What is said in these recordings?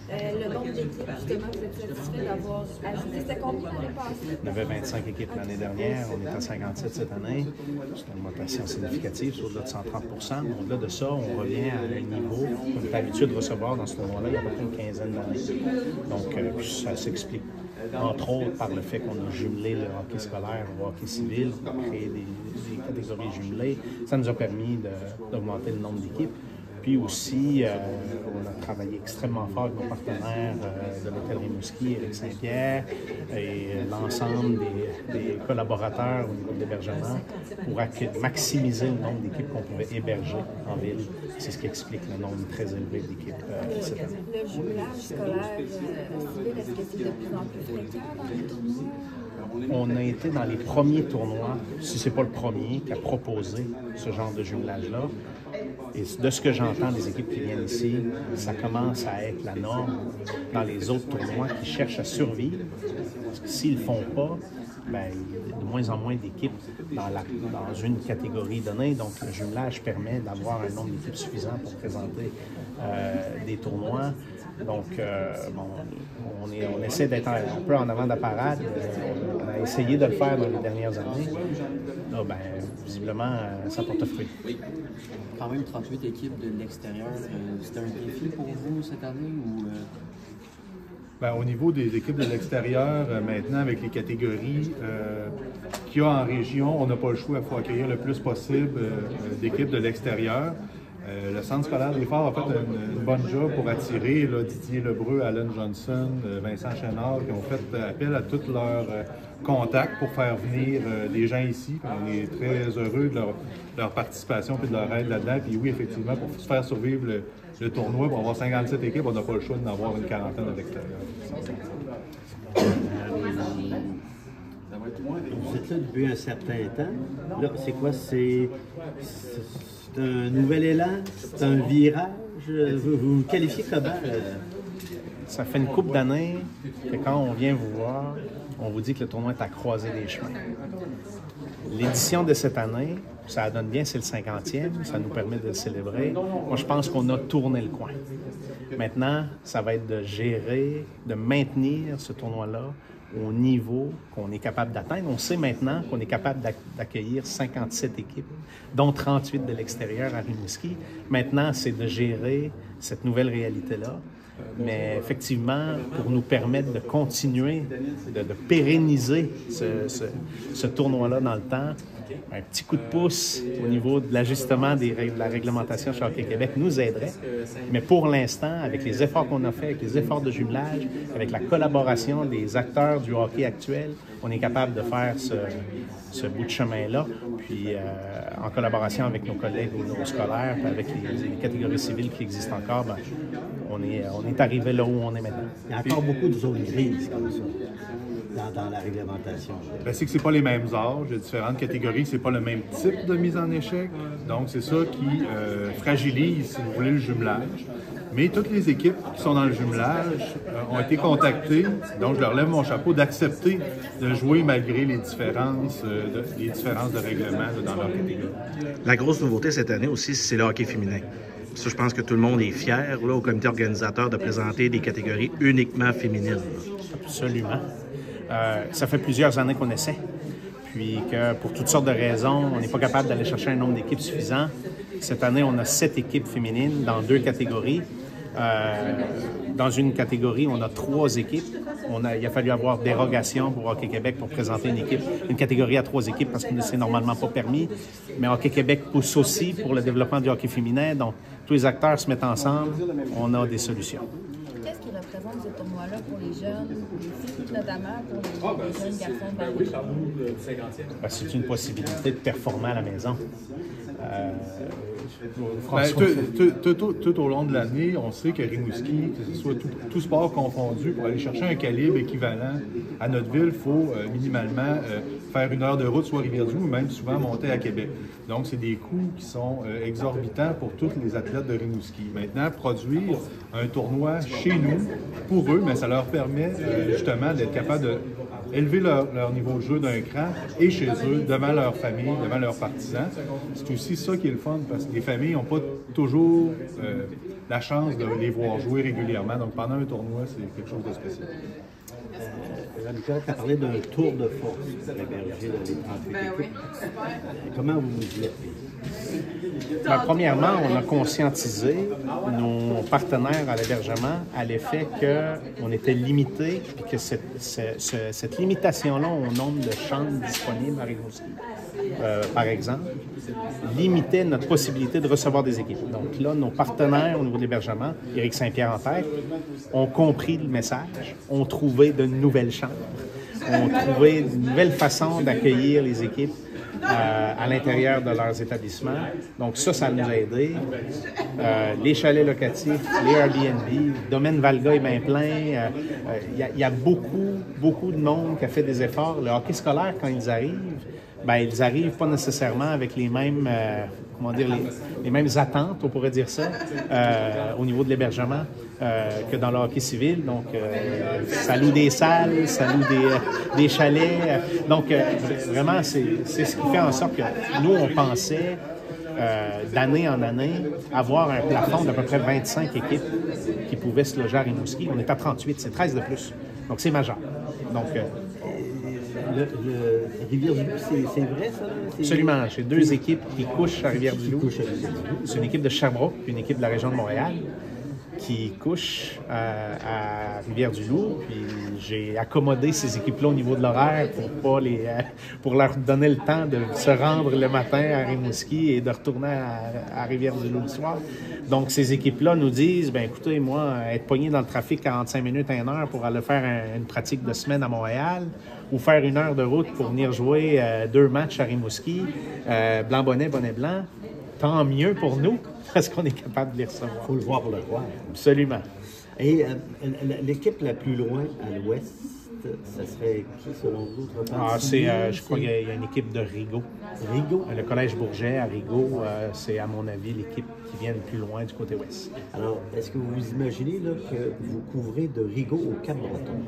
Le nombre d'équipes, justement, vous êtes satisfait d'avoir ajouté. C'était combien l'année passée? On avait 25 équipes l'année dernière, on est à 57 cette année. C'est une augmentation significative, c'est au-delà de 130 %. Au-delà de ça, on revient à un niveau qu'on est habitué de recevoir dans ce tournoi-là il y a à peu près une quinzaine d'années. Donc, ça s'explique entre autres par le fait qu'on a jumelé le hockey scolaire au hockey civil, créé des catégories jumelées. Ça nous a permis d'augmenter le nombre d'équipes. Puis aussi, on a travaillé extrêmement fort avec nos partenaires de l'Hôtel Rimouski, avec Saint-Pierre et l'ensemble des collaborateurs au niveau de l'hébergement pour maximiser le nombre d'équipes qu'on pouvait héberger en ville. C'est ce qui explique le nombre très élevé d'équipes cette année. Le jumelage scolaire civil, est-ce que c'est de plus en plus fréquent dans les tournois? On a été dans les premiers tournois, si ce n'est pas le premier, qui a proposé ce genre de jumelage-là. Et de ce que j'entends des équipes qui viennent ici, ça commence à être la norme dans les autres tournois qui cherchent à survivre. Parce que s'ils ne le font pas, bien, il y a de moins en moins d'équipes dans une catégorie donnée. Donc, le jumelage permet d'avoir un nombre d'équipes suffisant pour présenter des tournois. Donc, on essaie d'être un peu en avant de la parade. On a essayé de le faire dans les dernières années. Là, bien, visiblement, ça porte fruit. Quand même 38 équipes de l'extérieur, c'était un défi pour vous cette année ou Bien, au niveau des équipes de l'extérieur, maintenant, avec les catégories qu'il y a en région, on n'a pas le choix, il faut accueillir le plus possible d'équipes de l'extérieur. Le Centre scolaire des Forts a fait une bonne job pour attirer Didier Lebreu, Alan Johnson, Vincent Chénard, qui ont fait appel à tous leurs contacts pour faire venir des gens ici. On est très heureux de leur participation et de leur aide là-dedans. Puis oui, effectivement, pour faire survivre le tournoi, pour avoir 57 équipes, on n'a pas le choix d'en avoir une quarantaine à l'extérieur. Vous êtes là depuis un certain temps. Là, c'est quoi? C'est un nouvel élan? C'est un virage? Vous me qualifiez comment? Ça fait une couple d'années que quand on vient vous voir, on vous dit que le tournoi est à croiser des chemins. L'édition de cette année, ça donne bien, c'est le 50e, ça nous permet de le célébrer. Moi, je pense qu'on a tourné le coin. Maintenant, ça va être de gérer, de maintenir ce tournoi-là au niveau qu'on est capable d'atteindre. On sait maintenant qu'on est capable d'accueillir 57 équipes, dont 38 de l'extérieur à Rimouski. Maintenant, c'est de gérer cette nouvelle réalité-là. Mais effectivement, pour nous permettre de continuer, de pérenniser ce tournoi-là dans le temps, un petit coup de pouce au niveau de l'ajustement de la réglementation chez Hockey Québec nous aiderait. Mais pour l'instant, avec les efforts qu'on a faits, avec les efforts de jumelage, avec la collaboration des acteurs du hockey actuel, on est capable de faire ce bout de chemin-là. Puis, en collaboration avec nos collègues au niveau scolaire, avec les catégories civiles qui existent encore, ben, on est arrivé là où on est maintenant. Il y a encore beaucoup de zones grises comme ça dans la réglementation. Ben, c'est que ce n'est pas les mêmes âges, il y a différentes catégories, c'est pas le même type de mise en échec. Donc, c'est ça qui fragilise, si vous voulez, le jumelage. Mais toutes les équipes qui sont dans le jumelage ont été contactées, donc je leur lève mon chapeau, d'accepter de jouer malgré les différences de règlement dans leur catégorie. La grosse nouveauté cette année aussi, c'est le hockey féminin. Ça, je pense que tout le monde est fier là, au comité organisateur de présenter des catégories uniquement féminines. Absolument. Ça fait plusieurs années qu'on essaie. Puis que pour toutes sortes de raisons, on n'est pas capable d'aller chercher un nombre d'équipes suffisant. Cette année, on a 7 équipes féminines dans 2 catégories. Dans une catégorie, on a 3 équipes. Il a fallu avoir dérogation pour Hockey Québec pour présenter une catégorie à 3 équipes parce que c'est normalement pas permis. Mais Hockey Québec pousse aussi pour le développement du hockey féminin. Donc, tous les acteurs se mettent ensemble. On a des solutions. Qu'est-ce qui représente ce tournoi-là pour les jeunes, les filles notamment, pour les jeunes garçons de Ben, c'est une possibilité de performer à la maison. Tout au long de l'année, on sait que Rimouski, que ce soit tout sport confondu, pour aller chercher un calibre équivalent à notre ville, il faut minimalement faire 1 heure de route, soit Rivière-du-Loup, ou même souvent monter à Québec. Donc, c'est des coûts qui sont exorbitants pour tous les athlètes de Rimouski. Maintenant, produire un tournoi chez nous, pour eux, mais ça leur permet justement d'être capable d'élever leur niveau de jeu d'un cran et chez eux, devant leur famille, devant leurs partisans. C'est aussi aussi ça qui est le fun, parce que les familles n'ont pas toujours la chance de les voir jouer régulièrement. Donc pendant un tournoi, c'est quelque chose de spécial. Nicolas, tu as parlé d'un tour de force pour héberger les 38 équipes. Comment vous vous y êtes pris? Ben, premièrement, on a conscientisé nos partenaires à l'hébergement à l'effet qu'on était limité et que cette limitation-là au nombre de chambres disponibles à Rimouski, par exemple, limitait notre possibilité de recevoir des équipes. Donc là, nos partenaires au niveau de l'hébergement, Éric Saint-Pierre en tête, ont compris le message, ont trouvé de nouvelles chambres, ont trouvé de nouvelles façons d'accueillir les équipes à l'intérieur de leurs établissements. Donc ça nous a aidés. Les chalets locatifs, les Airbnb, le domaine Valga est bien plein. Il y a beaucoup de monde qui a fait des efforts. Le hockey scolaire, quand ils arrivent pas nécessairement avec les mêmes, les mêmes attentes, on pourrait dire ça, au niveau de l'hébergement que dans le hockey civil. Donc, ça loue des salles, ça loue des chalets. Donc, vraiment, c'est ce qui fait en sorte que nous, on pensait d'année en année avoir un plafond d'à peu près 25 équipes qui pouvaient se loger à Rimouski. On est à 38, c'est 13 de plus. Donc, c'est majeur. Donc, Rivière-du-Loup, c'est vrai, ça? Absolument. J'ai 2 équipes qui couchent à Rivière-du-Loup. C'est une équipe de Sherbrooke et une équipe de la région de Montréal qui couchent à Rivière-du-Loup. Puis j'ai accommodé ces équipes-là au niveau de l'horaire pour leur donner le temps de se rendre le matin à Rimouski et de retourner à Rivière-du-Loup le soir. Donc, ces équipes-là nous disent, ben écoutez, moi, être pogné dans le trafic 45 minutes à 1 heure pour aller faire une pratique de semaine à Montréal ou faire 1 heure de route pour venir jouer 2 matchs à Rimouski, blanc-bonnet, bonnet-blanc, tant mieux pour nous, parce qu'on est capable de les recevoir. Il faut le voir pour le croire. Absolument. Et l'équipe la plus loin à l'ouest, ça serait qui selon vous? Je crois qu'il y a une équipe de Rigaud. Rigaud? Le Collège Bourget à Rigaud, c'est à mon avis l'équipe qui vient le plus loin du côté ouest. Alors, est-ce que vous imaginez là, que vous couvrez de Rigaud au Cap-Breton?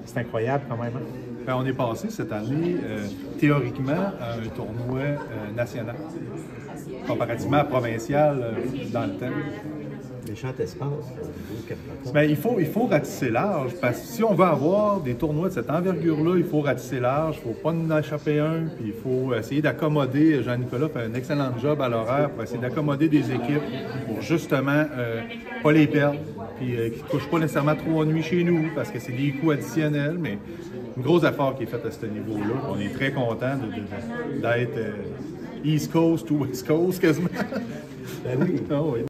C'est incroyable quand même. Hein? Ben, on est passé cette année, théoriquement, à un tournoi national, comparativement à provincial dans le temps. Méchant espace au Cap-Breton. Ben, il faut ratisser large, parce que si on veut avoir des tournois de cette envergure-là, il faut ratisser large, il ne faut pas en échapper un, puis il faut essayer d'accommoder. Jean-Nicolas fait un excellent job à l'horaire pour essayer d'accommoder des équipes pour justement pas les perdre, puis qui ne couchent pas nécessairement 3 nuits chez nous, parce que c'est des coûts additionnels, mais un gros effort qui est fait à ce niveau-là. On est très content d'être East Coast ou West Coast quasiment. Ben oui. Ah oui.